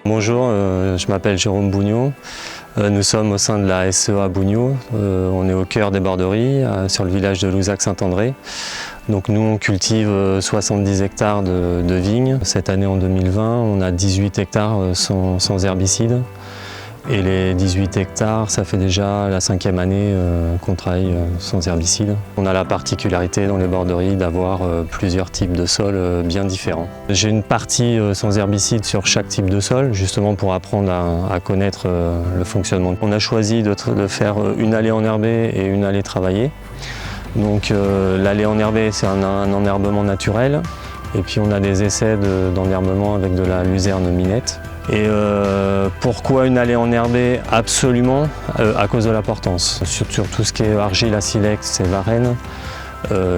Bonjour, je m'appelle Jérôme Bougnot. Nous sommes au sein de la SEA Bougnot. On est au cœur des Borderies, sur le village de Louzac-Saint-André. Donc nous, on cultive 70 hectares de vignes. Cette année, en 2020, on a 18 hectares sans herbicides. Et les 18 hectares, ça fait déjà la 5e année qu'on travaille sans herbicides. On a la particularité dans les Borderies d'avoir plusieurs types de sols bien différents. J'ai une partie sans herbicides sur chaque type de sol, justement pour apprendre à connaître le fonctionnement. On a choisi de faire une allée enherbée et une allée travaillée. Donc l'allée enherbée, c'est un enherbement naturel. Et puis on a des essais d'enherbement avec de la luzerne minette. Et pourquoi une allée enherbée? Absolument à cause de la portance. Sur tout ce qui est argile à silex et varenne,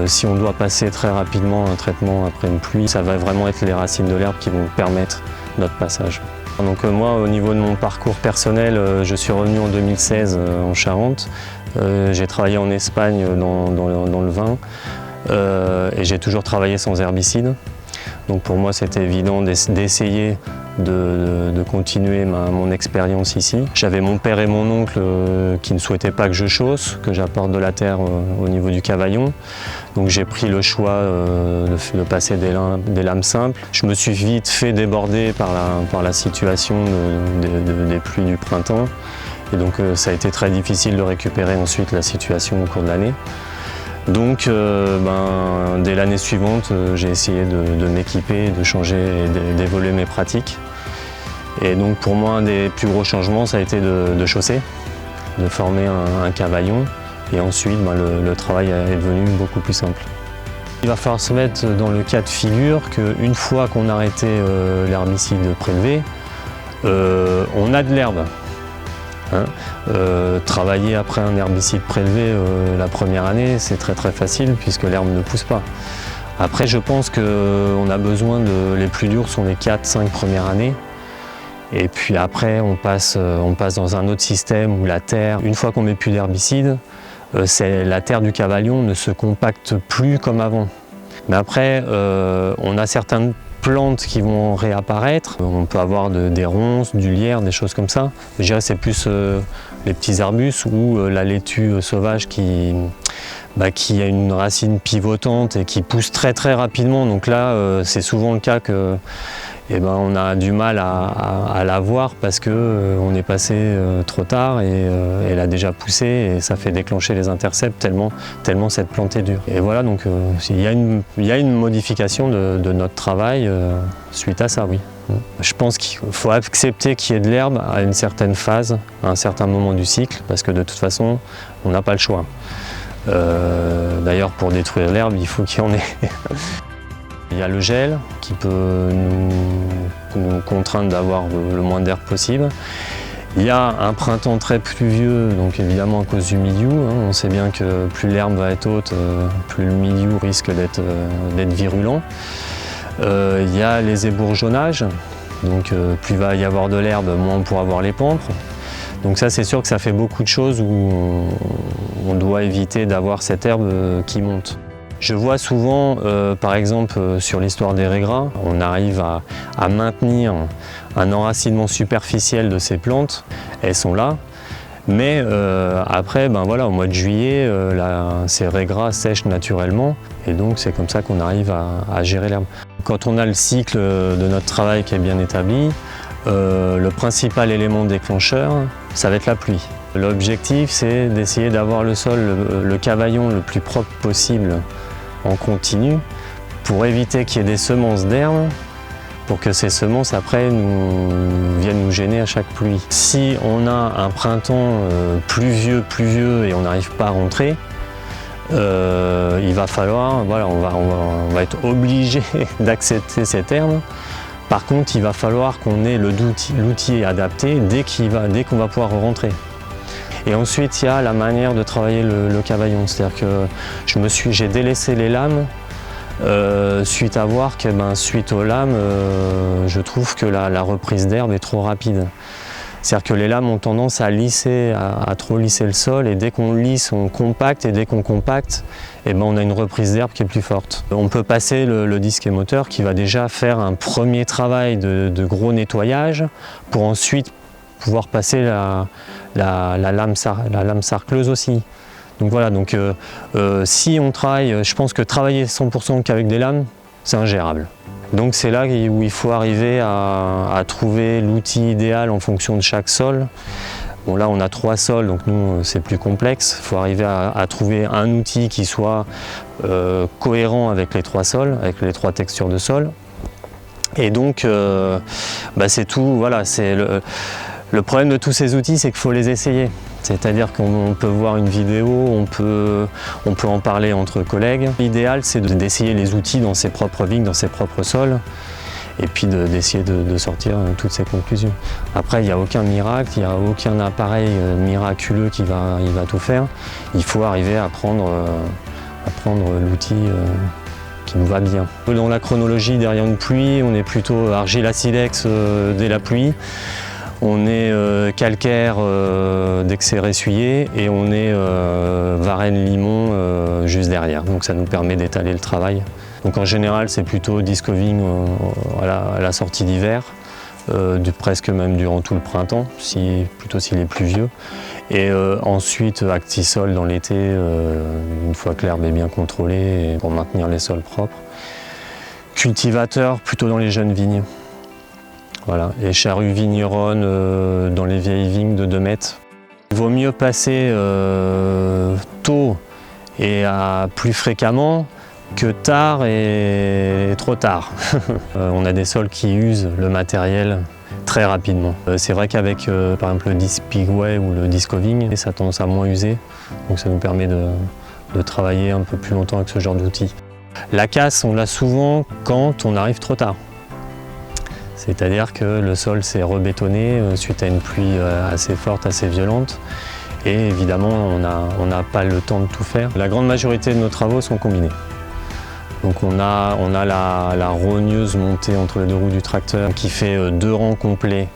si on doit passer très rapidement un traitement après une pluie, ça va vraiment être les racines de l'herbe qui vont permettre notre passage. Donc moi, au niveau de mon parcours personnel, je suis revenu en 2016 en Charente. J'ai travaillé en Espagne dans le vin et j'ai toujours travaillé sans herbicide. Donc pour moi, c'était évident d'essayer de continuer mon expérience ici. J'avais mon père et mon oncle qui ne souhaitaient pas que je chausse, que j'apporte de la terre au niveau du cavaillon. Donc j'ai pris le choix de passer des lames simples. Je me suis vite fait déborder par la situation des pluies du printemps. Et donc ça a été très difficile de récupérer ensuite la situation au cours de l'année. Donc dès l'année suivante, j'ai essayé de m'équiper, de changer et d'évoluer mes pratiques. Et donc pour moi, un des plus gros changements, ça a été de chausser, de former un cavaillon. Et ensuite, le travail est devenu beaucoup plus simple. Il va falloir se mettre dans le cas de figure qu'une fois qu'on a arrêté l'herbicide prélevé, on a de l'herbe. Travailler après un herbicide prélevé la première année, c'est très facile puisque l'herbe ne pousse pas. Après, je pense qu'on a besoin les plus durs sont les 4-5 premières années. Et puis après, on passe dans un autre système où la terre, une fois qu'on ne met plus d'herbicide, la terre du cavaillon ne se compacte plus comme avant. Mais après, on a certaines plantes qui vont réapparaître. On peut avoir des ronces, du lierre, des choses comme ça. Je dirais que c'est plus les petits arbustes ou la laitue sauvage qui a une racine pivotante et qui pousse très rapidement. Donc là, c'est souvent le cas que on a du mal à la voir parce qu'on est passé trop tard et elle a déjà poussé et ça fait déclencher les intercepts tellement cette plante est dure. Et voilà, donc il y a une modification de notre travail suite à ça, oui. Je pense qu'il faut accepter qu'il y ait de l'herbe à une certaine phase, à un certain moment du cycle, parce que de toute façon, on n'a pas le choix. D'ailleurs, pour détruire l'herbe, il faut qu'il y en ait. Il y a le gel qui peut nous contraindre d'avoir le moins d'herbe possible. Il y a un printemps très pluvieux, donc évidemment à cause du milieu. On sait bien que plus l'herbe va être haute, plus le milieu risque d'être virulent. Il y a les ébourgeonnages, donc plus il va y avoir de l'herbe, moins on pourra avoir les pampres. Donc ça, c'est sûr que ça fait beaucoup de choses où on doit éviter d'avoir cette herbe qui monte. Je vois souvent, par exemple, sur l'histoire des raigrats, on arrive à maintenir un enracinement superficiel de ces plantes. Elles sont là, mais après, au mois de juillet, ces raigrats sèchent naturellement, et donc c'est comme ça qu'on arrive à gérer l'herbe. Quand on a le cycle de notre travail qui est bien établi, le principal élément déclencheur, ça va être la pluie. L'objectif, c'est d'essayer d'avoir le sol, le cavaillon le plus propre possible en continu pour éviter qu'il y ait des semences d'herbe pour que ces semences après viennent nous gêner à chaque pluie. Si on a un printemps pluvieux et on n'arrive pas à rentrer, il va falloir, on va être obligé d'accepter cette herbe. Par contre, il va falloir qu'on ait l'outil adapté dès qu'on va pouvoir rentrer. Et ensuite, il y a la manière de travailler le cavaillon. C'est-à-dire que j'ai délaissé les lames suite à voir que suite aux lames, je trouve que la reprise d'herbe est trop rapide. C'est-à-dire que les lames ont tendance à lisser, à trop lisser le sol, et dès qu'on lisse, on compacte, et dès qu'on compacte, eh ben, on a une reprise d'herbe qui est plus forte. On peut passer le disque émoteur qui va déjà faire un premier travail de gros nettoyage pour ensuite pouvoir passer la lame sarcleuse aussi. Donc voilà, si on travaille, je pense que travailler 100% qu'avec des lames, c'est ingérable. Donc c'est là où il faut arriver à trouver l'outil idéal en fonction de chaque sol. Bon là on a 3 sols, donc nous c'est plus complexe. Il faut arriver à trouver un outil qui soit cohérent avec les 3 sols, avec les 3 textures de sol. Et donc c'est tout, voilà, c'est le problème de tous ces outils, c'est qu'il faut les essayer. C'est-à-dire qu'on peut voir une vidéo, on peut en parler entre collègues. L'idéal, c'est d'essayer les outils dans ses propres vignes, dans ses propres sols, et puis d'essayer de sortir toutes ces conclusions. Après, il n'y a aucun miracle, il n'y a aucun appareil miraculeux qui va tout faire. Il faut arriver à prendre l'outil qui nous va bien. Dans la chronologie, derrière une pluie, on est plutôt argile à silex dès la pluie. On est calcaire dès que c'est ressuyé, et on est Varenne-Limon juste derrière. Donc ça nous permet d'étaler le travail. Donc en général, c'est plutôt discoving à la sortie d'hiver, presque même durant tout le printemps, plutôt s'il est pluvieux. Et ensuite Actisol dans l'été, une fois que l'herbe est bien contrôlée, pour maintenir les sols propres. Cultivateur plutôt dans les jeunes vignes. Voilà. Et charrue vigneronne dans les vieilles vignes de 2 mètres. Il vaut mieux passer tôt et plus fréquemment que tard et trop tard. On a des sols qui usent le matériel très rapidement. C'est vrai qu'avec par exemple le disque Pigway ou le Discoving, ça a tendance à moins user, donc ça nous permet de travailler un peu plus longtemps avec ce genre d'outils. La casse, on l'a souvent quand on arrive trop tard. C'est-à-dire que le sol s'est rebétonné suite à une pluie assez forte, assez violente. Et évidemment, on n'a pas le temps de tout faire. La grande majorité de nos travaux sont combinés. Donc on a la rogneuse montée entre les 2 roues du tracteur qui fait 2 rangs complets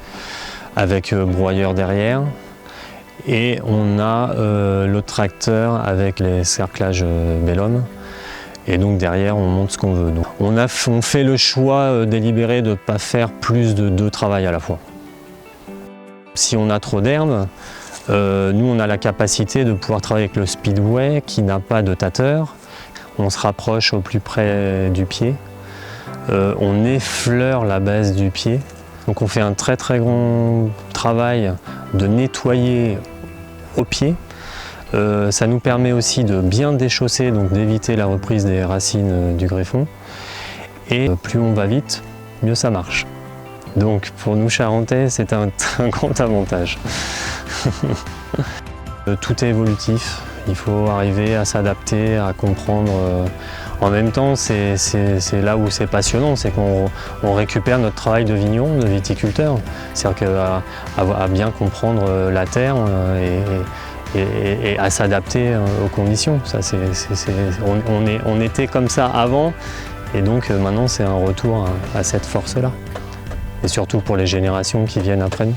avec broyeur derrière. Et on a l'autre tracteur avec les cerclages Bellum. Et donc derrière, on monte ce qu'on veut. Donc, on fait le choix délibéré de ne pas faire plus de 2 travails à la fois. Si on a trop d'herbe, nous on a la capacité de pouvoir travailler avec le Speedway qui n'a pas de tâteur. On se rapproche au plus près du pied. On effleure la base du pied. Donc on fait un très très grand travail de nettoyer au pied. Ça nous permet aussi de bien déchausser, donc d'éviter la reprise des racines du greffon. Et plus on va vite, mieux ça marche. Donc pour nous Charentais, c'est un grand avantage. Tout est évolutif, il faut arriver à s'adapter, à comprendre. En même temps, c'est là où c'est passionnant, c'est qu'on récupère notre travail de vigneron, de viticulteur. C'est-à-dire à bien comprendre la terre et à s'adapter aux conditions. Ça, on était comme ça avant, et donc maintenant c'est un retour à cette force-là. Et surtout pour les générations qui viennent après nous.